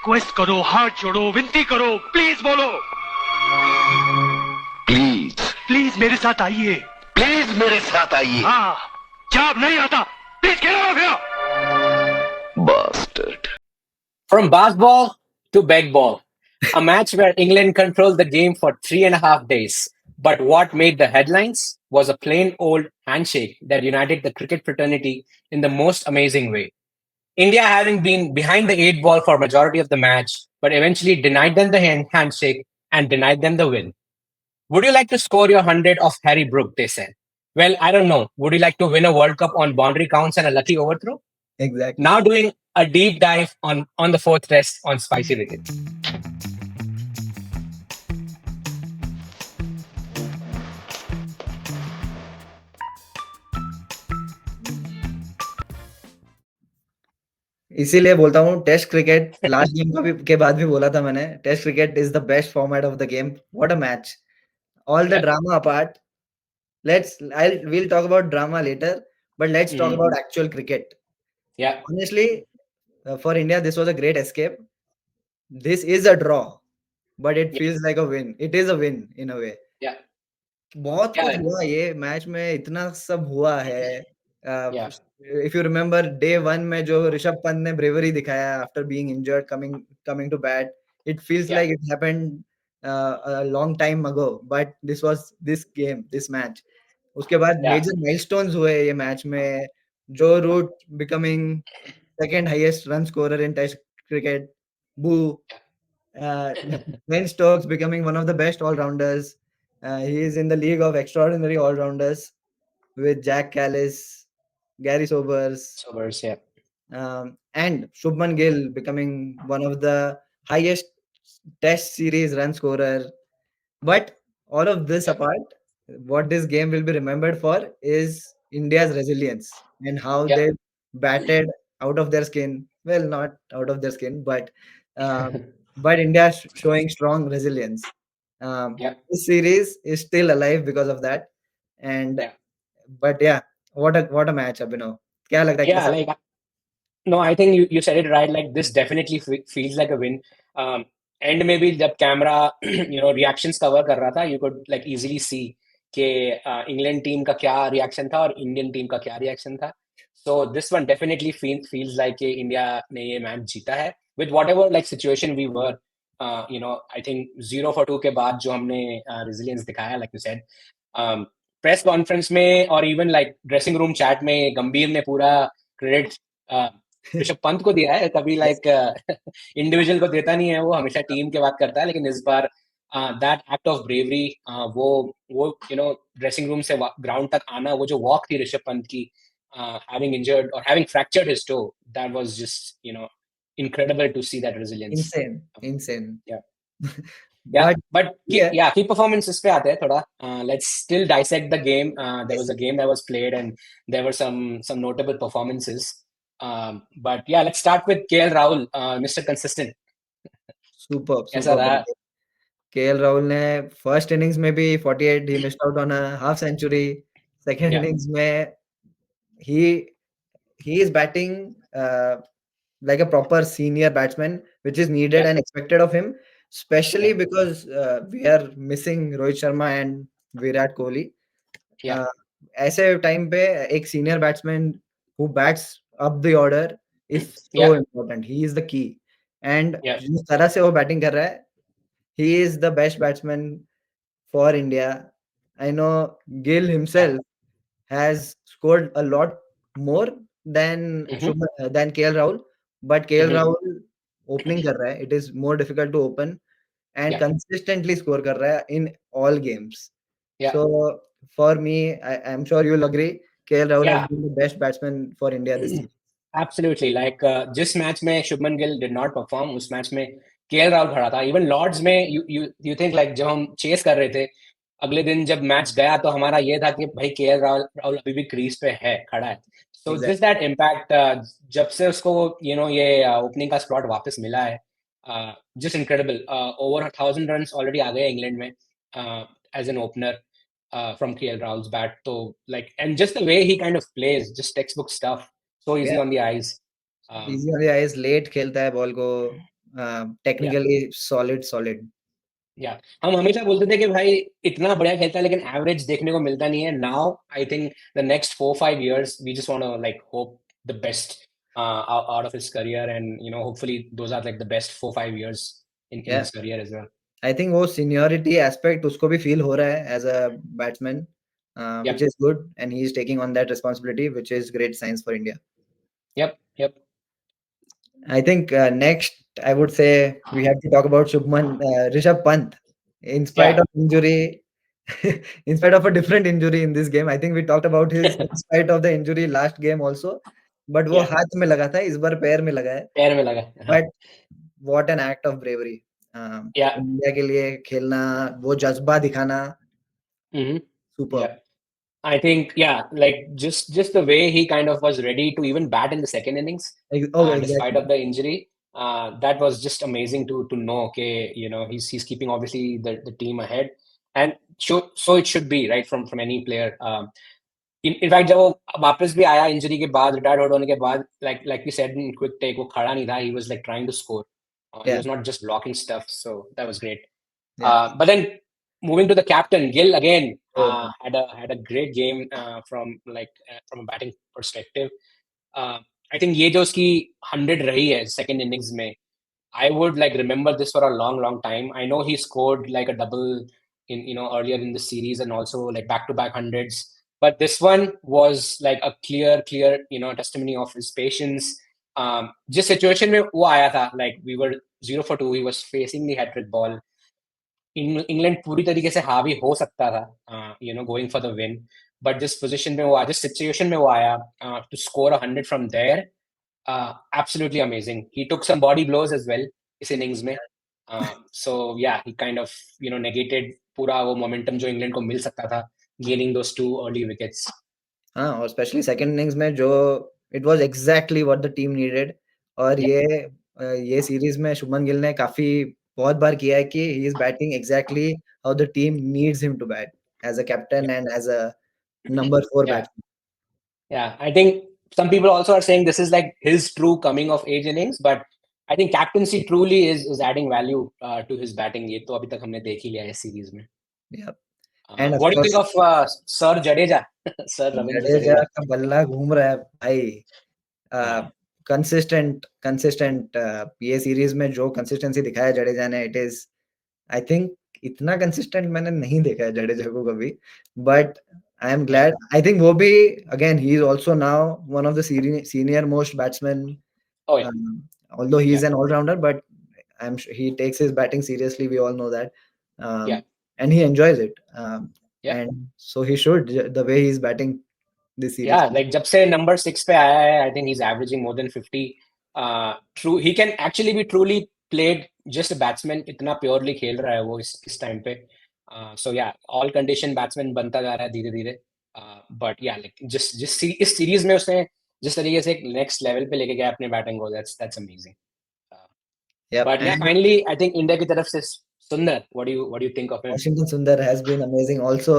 Request करो, हाथ जोड़ो, विनती करो, प्लीज बोलो, प्लीज प्लीज मेरे साथ आइए, प्लीज मेरे साथ आइए। हाँ, जब नहीं आता प्लीज खेलो भैया। Bastard. From basketball to beg ball, a match where England controlled the game for 3.5 days. But what made the headlines was a plain old handshake that united the cricket fraternity in the most amazing way. India having been behind the eight ball for majority of the match, but eventually denied them the handshake and denied them the win. Would you like to score your 100 off Harry Brook, they said. Well, I don't know. Would you like to win a World Cup on boundary counts and a lucky overthrow? Exactly. Now doing a deep dive on the fourth test on Spicy Wicket. इसीलिए बोलता हूँ test cricket last game का भी के बाद भी बोला था मैंने, test cricket is the best format of the game. What a match. All the drama apart, we'll talk about drama later, but let's talk about actual cricket. Yeah. Honestly, for India, this was a great escape. This is a draw, but it feels like a win. It is a win in a way. Yeah. बहुत कुछ हुआ ये match में, इतना सब हुआ है. If you remember day 1 में जो ऋषभ पंत ने bravery दिखाया after being injured coming to bat, it feels like it happened a long time ago, but this was this match. उसके बाद major milestones हुए ये मैच में. जो root becoming second highest run scorer in Test cricket. Boo. Ben Stokes becoming one of the best all-rounders. He is in the league of extraordinary all-rounders with Jack Callis, Gary Sobers, and Shubman Gill becoming one of the highest Test series run scorer. But all of this apart, what this game will be remembered for is India's resilience and how they batted out of their skin. Well, not out of their skin, but India showing strong resilience. This series is still alive because of that. And but yeah, what a match, Abhinav. क्या लगता है Yeah, कैसा? like no, I think you said it right. Like this definitely feels like a win. End में भी जब camera reactions cover कर रहा था, you could like easily see कि इंग्लैंड टीम का क्या रिएक्शन था और इंडियन टीम का क्या रिएक्शन था. So this one definitely feels like कि इंडिया ने ये मैच जीता है. With whatever like situation we were, I think 0 for 2 के बाद जो हमने resilience दिखाया, like you said, press conference में और even like dressing room chat में गंभीर ने पूरा क्रेडिट ऋषभ पंत को दिया है. कभी लाइक इंडिविजुअल को देता नहीं है, वो हमेशा टीम के बात करता है. लेकिन इस बार दैट एक्ट ऑफ ब्रेवरी, वो ड्रेसिंग रूम से ग्राउंड तक आना, वो जो वॉक थी ऋषभ पंत की, having injured or having fractured his toe, that was just incredible to see that resilience. Insane. But key performances पे आते हैं थोड़ा. Let's still dissect the game. There was a game that was played and there were some notable performances. But yeah, let's start with KL Rahul, Mr. Consistent. Superb. कैसा रहा? KL Rahul ने first innings में भी 48, he missed out on a half century. Second innings में he is batting like a proper senior batsman, which is needed and expected of him, especially because we are missing Rohit Sharma and Virat Kohli. ऐसे time पे एक senior batsman who bats up the order is so important. He is the key. And जिस तरह से वो batting कर रहा है, he is the best batsman for India. I know Gill himself has scored a lot more than KL Rahul, but KL Rahul opening कर रहा है. It is more difficult to open and consistently score कर रहा है in all games. So for me, I'm sure you'll agree, KL Rahul has been the best batsman for India this season. Absolutely. Like जिस match में Shubman Gill did not perform, उस match में KL Rahul खड़ा था. Even Lords में you think like जब हम chess कर रहे थे, अगले दिन जब मैच गया तो हमारा ये था कि भाई केएल राहुल अभी भी क्रीज पे है, खड़ा है. So just that impact, जब से उसको ये ओपनिंग का स्लॉट वापस मिला है, just incredible. Over 1,000 runs already आ गए इंग्लैंड में as an opener from KL Rahul's bat. So like, and just the way he kind of plays, just textbook stuff. So easy on the eyes. Easy on the eyes, late खेलता है ball को. technically solid. या हम हमेशा बोलते थे कि भाई इतना बढ़िया खेलता है लेकिन एवरेज देखने को मिलता नहीं है. Now I think the next 4-5 years we just want to like hope the best out of his career, and hopefully those are like the best 4-5 years in Yeah, his career as well. I think वो seniority aspect उसको भी feel हो रहा है as a batsman, which Yep. is good, and he is taking on that responsibility, which is great signs for India. Yep. I think next I would say we have to talk about Rishabh Pant. In spite Yeah. of injury, in spite of a different injury in this game, I think we talked about his in spite of the injury last game also. But वो Yeah. हाथ में लगा था, इस बार पैर में लगा है. पैर में लगा. हाँ. But what an act of bravery. Yeah. India के लिए खेलना, वो जज्बा दिखाना, Mm-hmm. superb. Yeah. I think, yeah, like just the way he kind of was ready to even bat in the second innings, Oh, despite exactly. of the injury. That was just amazing to know. Okay, he's keeping obviously the team ahead, and so it should be, right, from any player. In fact, जब वो वापस भी आया injury के बाद, retired होने के बाद, like we said in quick take, वो खड़ा नहीं था. He was like trying to score. He Yeah, was not just blocking stuff. So that was great. yeah. But then moving to the captain, Gill again Oh, had a great game from a batting perspective. I think ये जो उसकी 100 रही है second innings में, I would like remember this for a long time. I know he scored like a double in earlier in the series and also like back-to-back hundreds. But this one was like a clear testimony of his patience. जिस situation में वो आया था, like we were 0 for 2, he was facing the hat-trick ball. England पूरी तरीके से हावी हो सकता था, going for the win. But जिस पोजीशन में वो आया, जिस सिचुएशन में वो आया, to score 100 from there, absolutely amazing. He took some body blows as well इस इनिंग्स में. सो या ही काइंड ऑफ नेगेटेड पूरा वो मोमेंटम जो इंग्लैंड को मिल सकता था, गेनिंग दोस 2 अर्ली विकेट्स. हाँ, और स्पेशली सेकंड इनिंग्स में जो it was exactly what the team needed. और ये सीरीज में शुभमन गिल ने काफी बहुत बार किया है कि he is batting exactly how the team needs him to bat as a captain and as a number 4 Yeah. Batsman. Yeah, I think some people also are saying this is like his true coming of age innings, but I think captaincy truly is adding value to his batting. ये तो अभी तक हमने देख ही लिया है इस series में. Yep. And of What do you course, think of Sir Jadeja? Sir Ravindra Jadeja Jadeja. का बल्ला घूम रहा है भाई. कंसिस्टेंट ये सीरीज में जो कंसिस्टेंसी दिखाया जडेजा ने, इट इज आई थिंक इतना कंसिस्टेंट मैंने नहीं देखा है जडेजा को कभी. But I am glad. I think वो भी again he is also now one of the senior most batsman. Oh yeah, Although he is yeah, an all-rounder, but he takes his batting seriously. We all know that. yeah, And he enjoys it. yeah. And so he should, the way he's batting this series. Yeah, like जब से number 6 पे आया है, I think he's averaging more than 50. True, he can actually be truly played just a batsman. इतना purely खेल रहा है वो इस time पे. So yeah, all condition batsman बनता जा रहा है धीरे-धीरे. But yeah, like इस series में उसने जिस तरीके से एक next level पे लेके गया अपने batting को, that's amazing. Yep. But yeah, And finally, I think India की तरफ से Sundar, what do you think of him? Washington Sundar has been amazing also.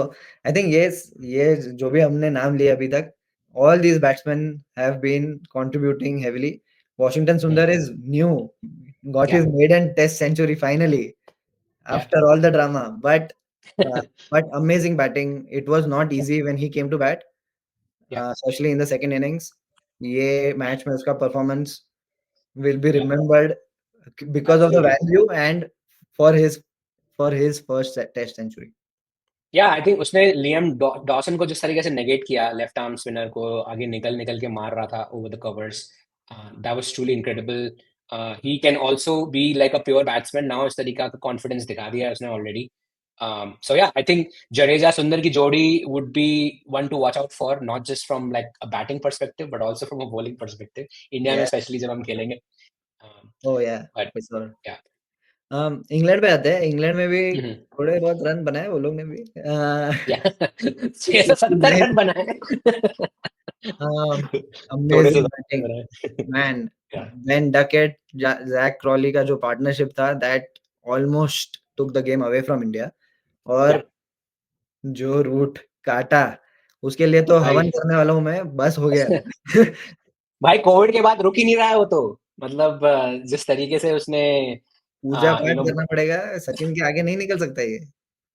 I think yes, ये जो भी हमने नाम लिए अभी तक, all these batsmen have been contributing heavily. Washington Sundar is new, got Yeah, his maiden test century finally yeah, after all the drama. But amazing batting. It was not easy when he came to bat, yeah, especially in the second innings. ये match में उसका performance will be yeah. remembered because of the Absolutely. value and for his first test century. या I think उसने Liam Dawson को जिस तरीके से negate किया, लेफ्ट आर्म स्पिनर को आगे निकल के मार रहा था over the covers, that was truly incredible. He can also be like a pure batsman now. इस तरीका का कॉन्फिडेंस दिखा दिया है उसने ऑलरेडी. सो या आई थिंक जडेजा सुंदर की जोड़ी would be one two watch out for, not just from like a batting perspective but also from a bowling perspective, India में Yeah. स्पेशली जब हम खेलेंगे. Oh yeah. But For sure. या England पे आते हैं. इंग्लैंड में भी थोड़े बहुत रन बनाए वो लोग ने भी. 670 रन बनाए. थोड़े से Amazing ज्यादा batting, बनाए. man. Yeah. Ben Duckett, Zach Crawley का जो पार्टनरशिप था, that almost took the game away from India. और Yeah. जो रूट काटा, उसके लिए तो भाई हवन करने वाला हूँ मैं. बस हो गया. भाई कोविड के बाद रुक ही नहीं रहा है वो तो. मतलब जिस तरीके से उसने पूजा यू पाठ नो करना पड़ेगा, सचिन के आगे नहीं निकल सकता ये।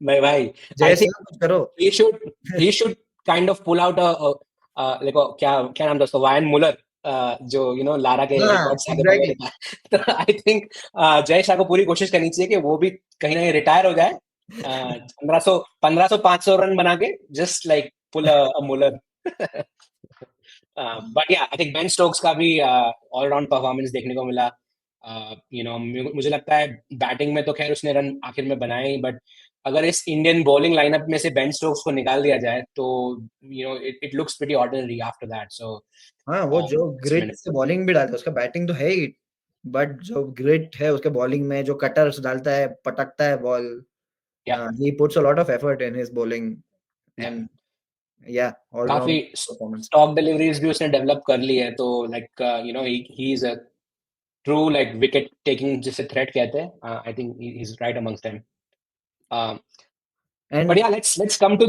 भाई आई जय थिंक श्री कुछ करो। he should he should kind of pull out like क्या क्या नाम था उसका वायन मुलर जो लारा के हाँ, रिकॉर्ड से आगे बढ़ एग्ज़ैक्टली। रहा है तो आई थिंक जय शाह को पूरी कोशिश करनी चाहिए कि वो भी कहीं ना कहीं रिटायर हो जाए 1500 500 रन बना के just like pull a Muller but yeah I think Ben Stokes का भी ऑलराउंड परफॉर्मेंस देखने को मिला मुझे लगता है बैटिंग में तो खैर उसने रन आखिर में बनाए ही बट अगर इस इंडियन बॉलिंग लाइनअप में से बेन स्टोक्स को निकाल दिया जाए तो it looks pretty ordinary after that so हाँ, वो जो ग्रिट मैंने से बॉलिंग भी डालता है, उसका बैटिंग तो है ही, बट जो ग्रिट है उसके बॉलिंग में, जो कटर्स डालता है, पटकता है बॉल, या he puts a lot of effort in his bowling या एंड या ऑल काफी राउंड परफॉर्मेंस। स्टॉक डिलीवरीज भी उसने डेवलप कर ली है तो like he is a true like wicket taking जिसे थ्रेट कहते हैं I think he is right amongst them but and yeah let's come to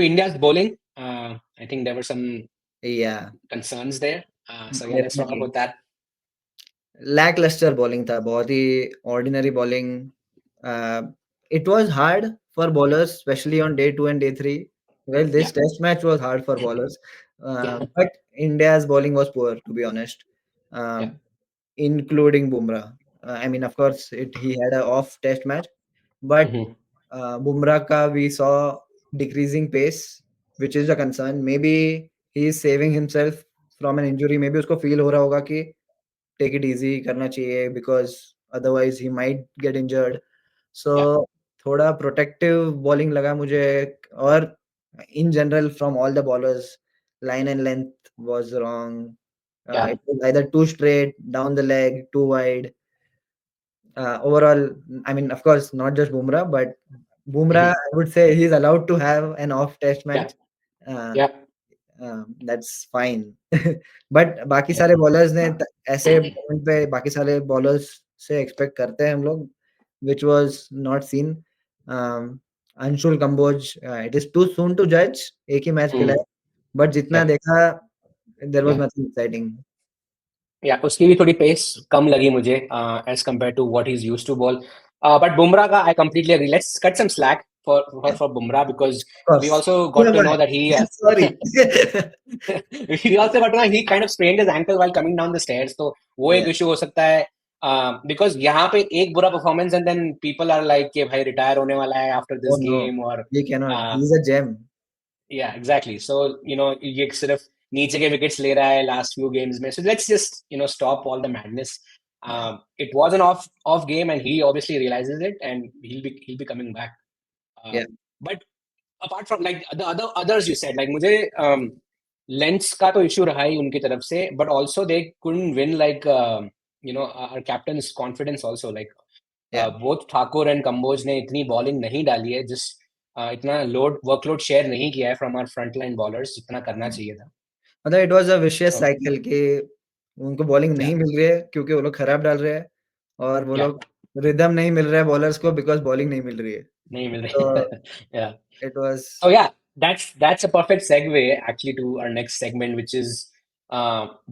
India's bowling I think there were some या concerns there so yeah let's talk definitely about that lacklustre bowling था, बहुत ही ordinary bowling. It was hard for bowlers specially on day 2 and day 3। Well, yeah this test match was hard for bowlers, yeah but India's bowling was poor, to be honest, yeah including Bumrah. I mean, of course, he had a off test match, but mm-hmm. Bumrah ka we saw decreasing pace, which is a concern. Maybe he is saving himself from an injury. Maybe उसको feel हो रहा होगा कि take it easy करना चाहिए, because otherwise he might get injured. So yeah थोड़ा protective bowling लगा मुझे। और in general from all the bowlers, line and length was wrong. yeah it was either too straight, down the leg, too wide. Overall, I mean, of course, not just Bumrah, but Bumrah, mm-hmm. I would say he's allowed to have an off test yeah match. Uh, yeah that's fine. But बाकी yeah सारे bowlers ने ऐसे moment पे बाकी सारे bowlers से expect करते हैं हम लोग, which was not seen. Anshul Kamboj, it is too soon to जज, एक ही मैच खेला mm, है, बट जितना yeah देखा, there was yeah nothing exciting. या उसकी भी थोड़ी पेस कम लगी मुझे as compared to what he is used to bowl but Bumrah का I completely agree let's cut some slack for Bumrah because of course, we also who got um to know that he I? Sorry. we also got to know he kind of sprained his ankle while coming down the stairs तो वो एक या, issue हो सकता है because यहाँ पे एक बुरा performance and then people are like कि भाई रिटायर होने वाला है after oh this no, game और he can not, uh, he is a gem. yeah exactly so ये सिर्फ नीचे के विकेट्स ले रहा है last few games में so let's just stop all the madness या, it was an off game and he obviously realizes it and he'll be coming back या, but apart from like the others you said like मुझे lens का तो issue रहा ही उनकी तरफ से but also they couldn't win like our captain's confidence also like या। both Thakur and Kamboj ने इतनी बॉलिंग नहीं डाली है जिस इतना वर्कलोड शेयर नहीं किया है from our front line bowlers जितना करना चाहिए था मतलब it was a vicious so cycle कि उनको बॉलिंग yeah नहीं मिल रही है क्योंकि वो लोग खराब डाल रहे हैं, और वो yeah लोग रिदम नहीं मिल रहा है बॉलर्स को बिकॉज़ बॉलिंग नहीं मिल रही है। नहीं मिल रही तो yeah it was oh yeah that's a perfect segue actually to our next segment which is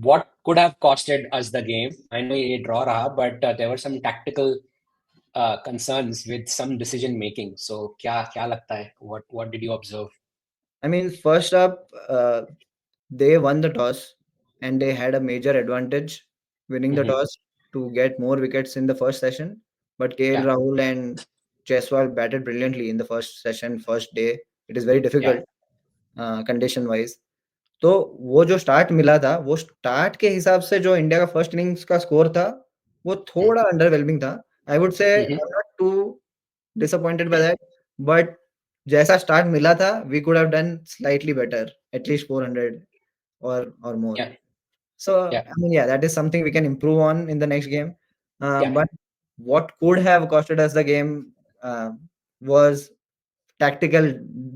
what could have costed us the game I know ये draw रहा but there were some tactical concerns with some decision making so क्या लगता है what did you observe I mean, first up, they won the toss and they had a major advantage winning the mm-hmm. toss to get more wickets in the first session. But KL yeah Rahul and Jaiswal batted brilliantly in the first session, first day. It is very yeah difficult condition wise. तो वो जो start मिला था, वो start के हिसाब से जो इंडिया का फर्स्ट इनिंग्स का स्कोर था, वो थोड़ा अंडरवेलमिंग था। I would say I mm-hmm. Am not too disappointed by that, but जैसा स्टार्ट मिला था, we could have done slightly better, at least 400 or more. yeah So, yeah I mean, yeah, that is something we can improve on in the next game. yeah But what could have costed us the game was tactical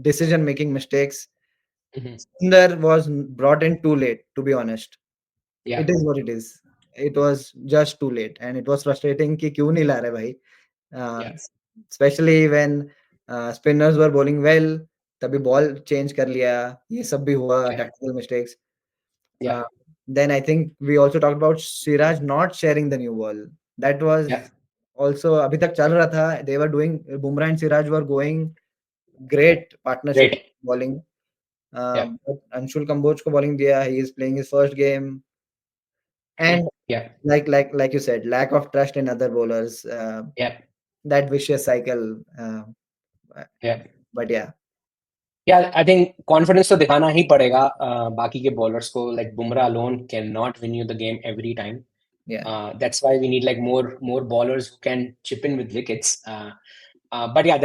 decision-making mistakes. mm-hmm. Sundar was brought in too late, to be honest. yeah It is what it is. It was just too late, and it was frustrating कि क्यों नहीं ला रहे भाई? yeah Especially when spinners were bowling well, तभी ball change कर लिया, ये सब भी हुआ, yeah tactical mistakes. yeah Then I think we also talked about Siraj not sharing the new ball. That was Yeah, also अभी तक चल रहा था. They were doing Bumrah and Siraj were going great partnership great. bowling. Yeah, But Anshul Kamboj को bowling दिया. He is playing his first game, and yeah, like you said, lack of trust in other bowlers. yeah, That vicious cycle. yeah. But yeah, Yeah, I think confidence तो दिखाना ही पड़ेगा बाकी के bowlers को. Like Bumrah alone cannot win you the game every time. yeah, That's why we need like more bowlers who can chip in with wickets. But yeah,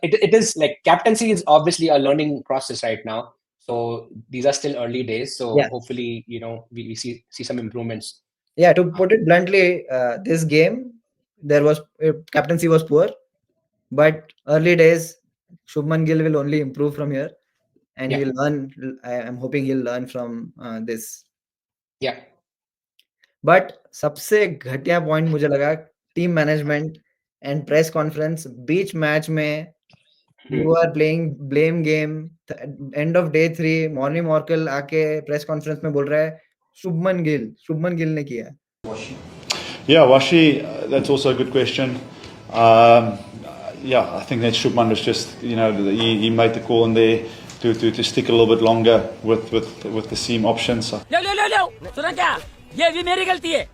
it is like captaincy is obviously a learning process right now. So these are still early days. So yeah, hopefully, we see some improvements. yeah. To put it bluntly, this game there was captaincy was poor, but early days, Shubman Gill will only improve from here, and Yeah, he'll learn. I'm hoping he'll learn from this. yeah. But सबसे घटिया point मुझे लगा team management and press conference बीच match में Hmm. You are playing blame game end of day 3 Morne Morkel आके press conference में बोल रहा है शुभमन गिल ने किया. Yeah, Washi, that's also a good question. Yeah, I think that Shubman was just, he made the call in there to stick a little bit longer with the seam options. So. लो सुना क्या ये भी मेरी गलती है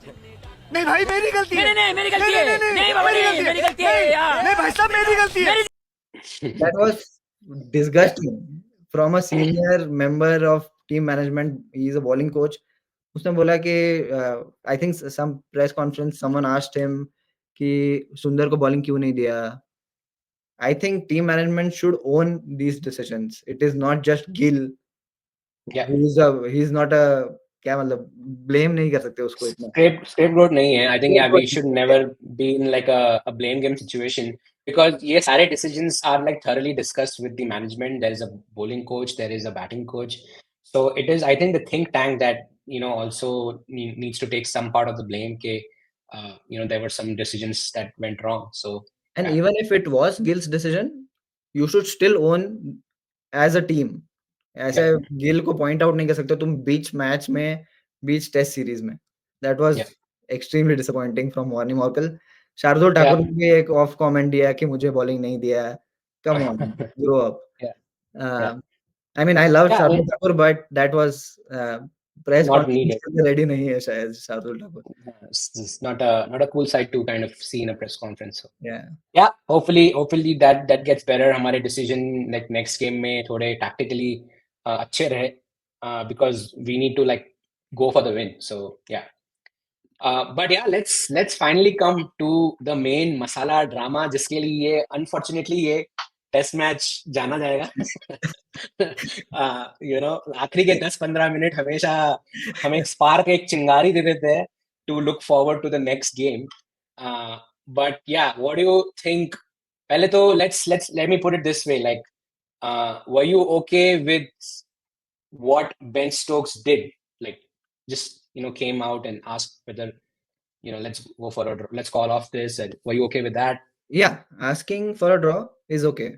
नहीं भाई मेरी गलती है नहीं मेरी गलती है नहीं बाबा नहीं मेरी गलती है यार नहीं भाई साहब मेरी गलती है That was disgusting from a senior member of team management. He is a bowling coach. उसने बोला कि I think some press conference someone asked him कि सुंदर को bowling क्यों नहीं दिया. I think team management should own these decisions. It is not just Gill. Yeah. He's not a क्या मतलब blame नहीं कर सकते उसको इतना. Scapegoat नहीं है. I think yeah, we should never be in like a blame game situation because ये सारे decisions are like thoroughly discussed with the management. There is a bowling coach, there is a batting coach. So it is, I think, the think tank that also needs to take some part of the blame. के there were some decisions that went wrong. So And yeah. even if it was Gill's decision, you should still own as a team. ऐसे Yeah. Gill को point out नहीं कर सकते तुम बीच match में बीच test series में. That was Yeah. Extremely disappointing from Morne Morkel. Shardul Thakur Yeah. ने भी एक ऑफ कमेंट दिया कि मुझे बॉलिंग नहीं दिया. Come on, grow up. Yeah. Yeah. I mean I love Yeah. Shardul Thakur but that was press Not conference needed. के लिए रेडी नहीं है शायद Shardul Thakur. It's not a cool sight to kind of see in a press conference. So. Yeah. Yeah, hopefully that gets better. हमारे decision like next game में थोड़े tactically अच्छे रहे because we need to like go for the win. So yeah. But yeah, let's finally come to the main masala drama जिसके लिए ये unfortunately ये test match जाना जाएगा. आखिरी के 10-15 मिनट हमेशा हमें एक स्पार्क एक चिंगारी दे देते हैं to look forward to the next game. But yeah, what do you think? पहले तो let me put it this way, like were you okay with what Ben Stokes did? Like just came out and asked whether let's go for a draw. Let's call off this. And were you okay with that? Yeah, asking for a draw is okay.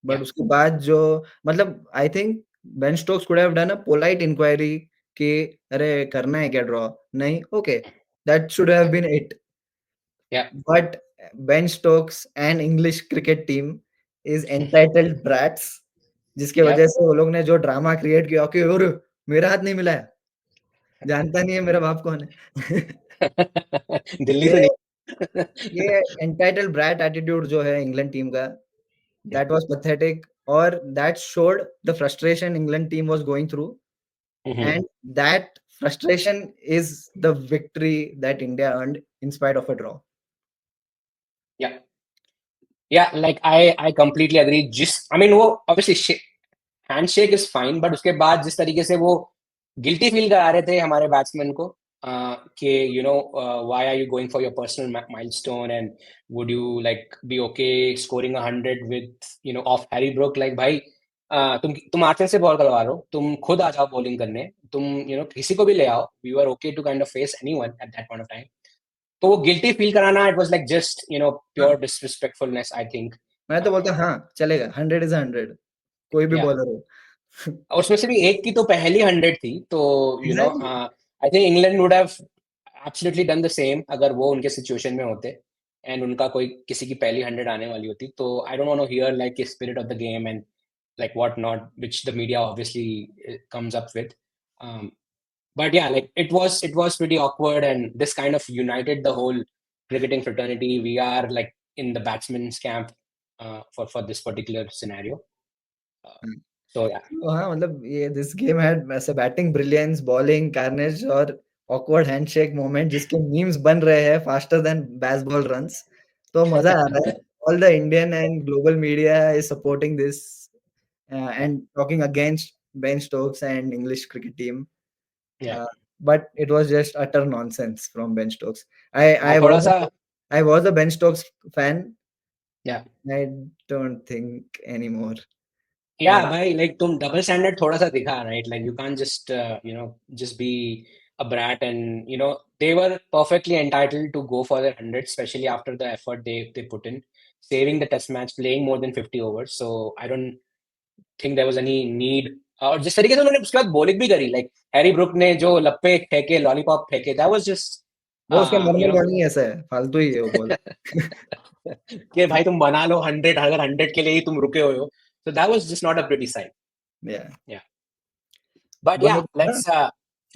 But Yeah. उसके बाद जो मतलब I think Ben Stokes could have done a polite inquiry कि अरे करना है क्या draw? नहीं, okay. That should have been it. Yeah. But Ben Stokes and English cricket team is entitled brats, जिसके Yeah. वजह से वो लोग ने जो ड्रामा क्रिएट किया कि और मेरा हाथ नहीं मिला है, जानता नहीं है मेरा बाप कौन है. दिल्ली से ये नहीं. ये entitled brat attitude जो है इंग्लैंड टीम का, that was pathetic, or that showed the frustration England team was going through, and that frustration is the victory that India earned in spite of a draw. Yeah. Yeah, like I completely agree. I mean वो obviously handshake is fine, but उसके बाद जिस तरीके से वो guilty feel करा रहे थे हमारे बैट्समैन को कि why are you going for your personal milestone and would you like be okay scoring 100 with off Harry Brook, like भाई तुम आर्चर से बॉल करवा रहे हो, तुम खुद आ जाओ बॉलिंग करने, तुम किसी को भी ले आओ. We were okay to kind of face anyone at that point of time. तो वो गिल्टी फील कराना, it was like just pure disrespectfulness, I think. मैं तो बोलता हाँ चलेगा, 100 is 100, कोई भी Yeah. बॉलर हो. और उसमें से भी एक की तो पहली 100 थी, तो Exactly. I think England would have absolutely done the same अगर वो उनके situation में होते and उनका कोई किसी की पहली 100 आने वाली होती तो I don't want to hear like the spirit of the game and like what not, which the media obviously comes up with. But yeah, like it was pretty awkward, and this kind of united the whole cricketing fraternity. We are like in the batsman's camp for this particular scenario. So yeah. हाँ मतलब ये this game had ऐसे batting brilliance, bowling carnage और awkward handshake moment जिसके memes बन रहे हैं faster than baseball runs. तो मजा आ रहा है. All the Indian and global media is supporting this and talking against Ben Stokes and English cricket team. Yeah. But it was just utter nonsense from Ben Stokes. I थोड़ा was सा I was a Ben Stokes fan. yeah. I don't think anymore. Yeah, bhai, like तुम double standard थोड़ा सा दिखा, right? Like you can't just just be a brat, and they were perfectly entitled to go for their 100, especially after the effort they put in, saving the test match, playing more than 50 overs. So I don't think there was any need. और जिस तरीके से उन्होंने उसके बाद bowling भी करी, like Harry Brook ने जो लप्पे फेंके, लॉलीपॉप फेंके, that was just वो उसका नॉर्मल बॉलिंग ऐसा है, फालतू ही है वो बॉल. कि भाई तुम बना लो 100, अगर 100 के लिए ही तुम रुके हुए हो. So that was just not a pretty sight. Yeah. But yeah, let's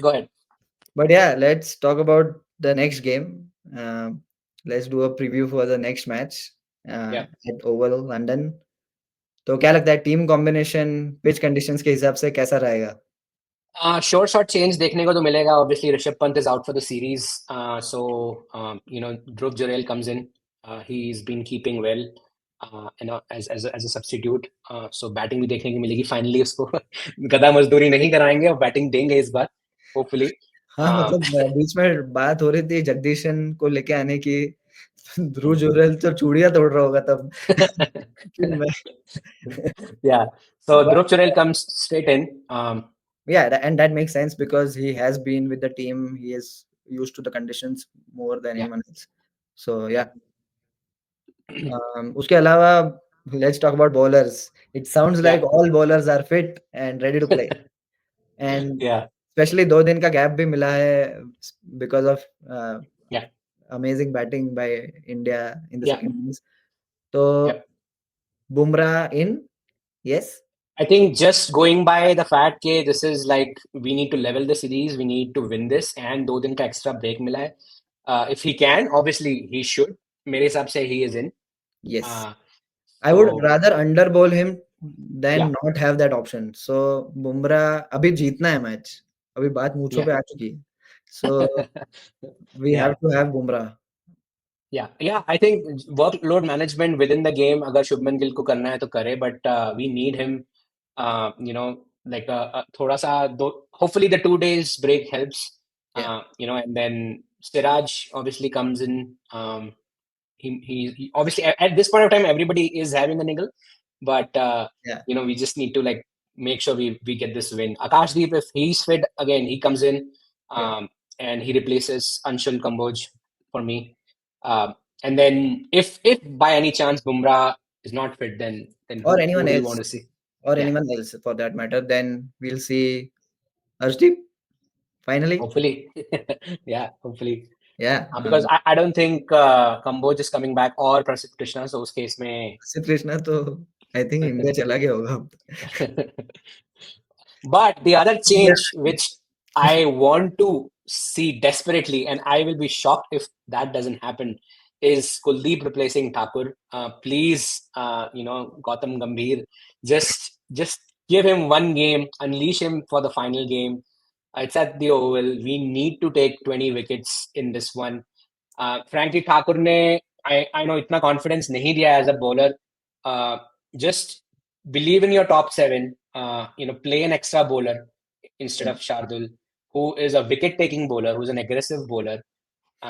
go ahead. But yeah, let's talk about the next game. Let's do a preview for the next match at Oval London. तो क्या लगता है team combination pitch conditions के हिसाब से कैसा रहेगा? Short change देखने को तो मिलेगा. Obviously, Rishabh Pant is out for the series, so Dhruv Jurel comes in. He's been keeping well, as a substitute. So batting भी देखने को मिलेगी. Finally उसको गधा मजदूरी नहीं कराएंगे और बैटिंग देंगे इस बार, hopefully. हाँ मतलब बीच में बात हो रही थी जगदीशन को लेके आने की. ध्रुव जुरेल तो चूड़ियां तोड़ रहा होगा तब. Yeah. So Dhruv Jurel comes straight in. Yeah, and that makes sense because he has been with the team. He is used to the conditions more than anyone else. So yeah. उसके अलावा let's talk about bowlers. It sounds like all bowlers are fit and ready to play. And especially 2 दिन का gap भी मिला है because of amazing batting by India in the second innings. So Bumrah in, yes. I think just going by the fact that this is like we need to level the series, we need to win this, and 2 दिन का extra break मिला है. If he can, obviously he should. मेरे हिसाब से he is in. Yes. I would rather under bowl him than not have that option. So Bumrah अभी जीतना है मैच. अभी बात मूंछों पे आ चुकी है. So we have to have Bumrah. Yeah. I think workload management within the game. अगर शुभमन गिल को करना है तो करे, but we need him. Like थोड़ा सा hopefully the 2 days break helps. And then Siraj obviously comes in. He obviously at this point of time everybody is having a niggle, but we just need to like make sure we get this win. Akashdeep, if he's fit again, he comes in and he replaces Anshul Kamboj for me. And then if by any chance Bumrah is not fit, then or anyone else, you want to see, or anyone else for that matter, then we'll see Arshdeep finally. Hopefully. Hopefully. Yeah. Because I don't think Kamboj is coming back or Prasidh Krishna, so उस case में Prasidh Krishna तो I think India चला गया होगा. But the other change which I want to see desperately, and I will be shocked if that doesn't happen, is Kuldeep replacing Thakur. Please, Gautam Gambhir, just give him one game, unleash him for the final game. It's at the Oval. We need to take 20 wickets in this one. Frankly, Thakur ne, I know itna confidence nahi diya as a bowler. Just believe in your top 7. Play an extra bowler instead of Shardul, who is a wicket-taking bowler, who's an aggressive bowler,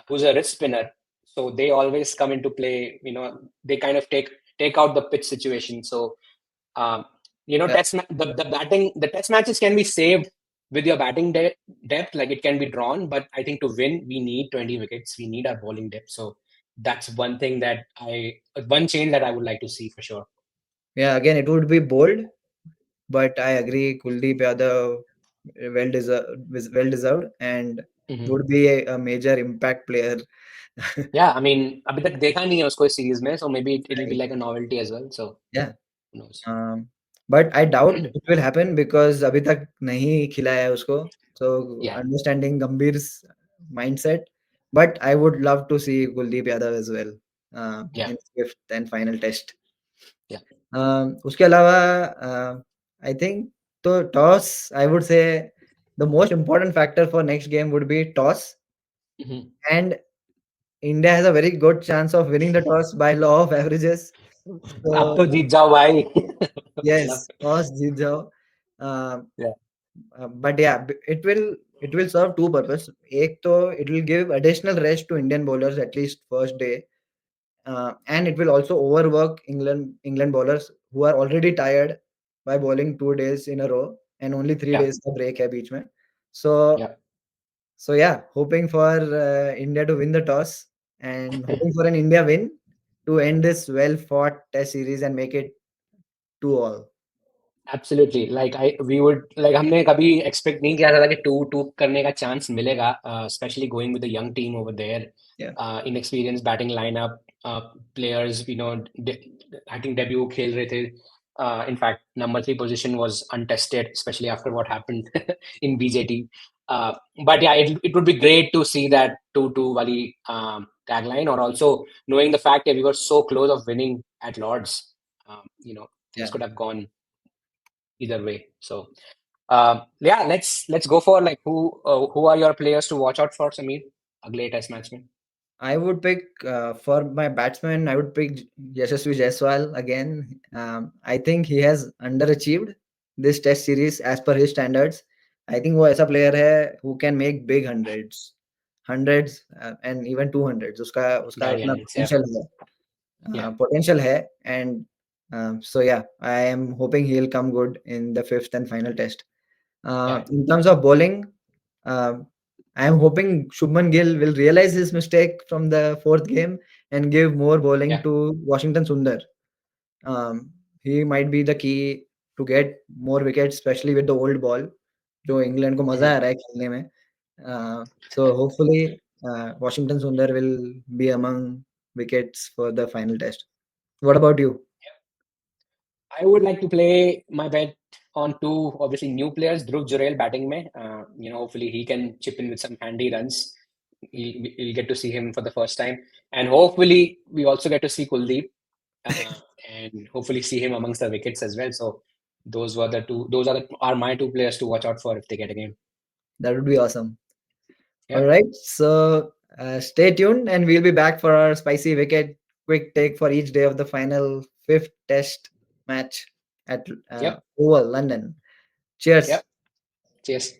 who's a wrist spinner. So they always come into play. They kind of take out the pitch situation. So the test matches can be saved with your batting depth, like it can be drawn, but I think to win we need 20 wickets. We need our bowling depth. So that's one thing one change that I would like to see for sure. Yeah, again it would be bold, but I agree Kuldeep Yadav well deserved, and Mhm. would be a major impact player. Yeah, I mean, अभी तक देखा नहीं है उसको इस series में, so maybe it'll be like a novelty as well. So Yeah. who knows? But I doubt it will happen because अभी तक नहीं खिलाया है उसको. So Yeah. understanding Gambhir's mindset, but I would love to see Kuldeep Yadav as well Yeah. in fifth and final test. Yeah. उसके अलावा I think तो toss, I would say the most important factor for next game would be toss, Mhm. and India has a very good chance of winning the toss by law of averages. अब So तो जीत जाओ भाई. yes, toss जीत जाओ. Uh, Yeah. but yeah, it will serve two purpose. एक तो it will give additional rest to Indian bowlers at least first day, and it will also overwork England bowlers who are already tired by bowling 2 days in a row and only 3 days का break है बीच में. So Yeah. so yeah, hoping for India to win the toss and hoping for an India win to end this well fought test series and make it 2-2. Absolutely. Like we would like हमने कभी expect नहीं किया था कि 2-2 करने का chance मिलेगा, especially going with the young team over there. Yeah. Inexperienced batting lineup, players, I think debut खेल रहे थे. In fact, number 3 position was untested, especially after what happened in BJT. But yeah, it would be great to see that 2-2 wali tagline, or also knowing the fact that we were so close of winning at Lords. Things could have gone either way. So yeah, let's go for like who are your players to watch out for, Sameer? अगले test match में. I would pick for my batsman. I would pick Yashasvi Jaiswal again. I think he has underachieved this Test series as per his standards. I think वो ऐसा player है who can make big hundreds and even 200s. उसका Daddy इतना hundreds, yeah. Yeah. potential है, and so yeah, I am hoping he'll come good in the fifth and final test. Yeah. In terms of bowling, I am hoping Shubman Gill will realize his mistake from the fourth game and give more bowling Yeah. to Washington Sundar. He might be the key to get more wickets, especially with the old ball. जो England को मजा आ रहा है खेलने में. So hopefully Washington Sundar will be among wickets for the final test. What about you? I would like to play my bet on two obviously new players. Dhruv Jurel batting में, hopefully he can chip in with some handy runs. We'll get to see him for the first time, and hopefully we also get to see Kuldeep, and hopefully see him amongst the wickets as well. So those are my two players to watch out for if they get a game. That would be awesome. Yeah. All right, so stay tuned, and we'll be back for our spicy wicket quick take for each day of the final fifth test match at Yep. Oval, London. Cheers. Yep. Cheers.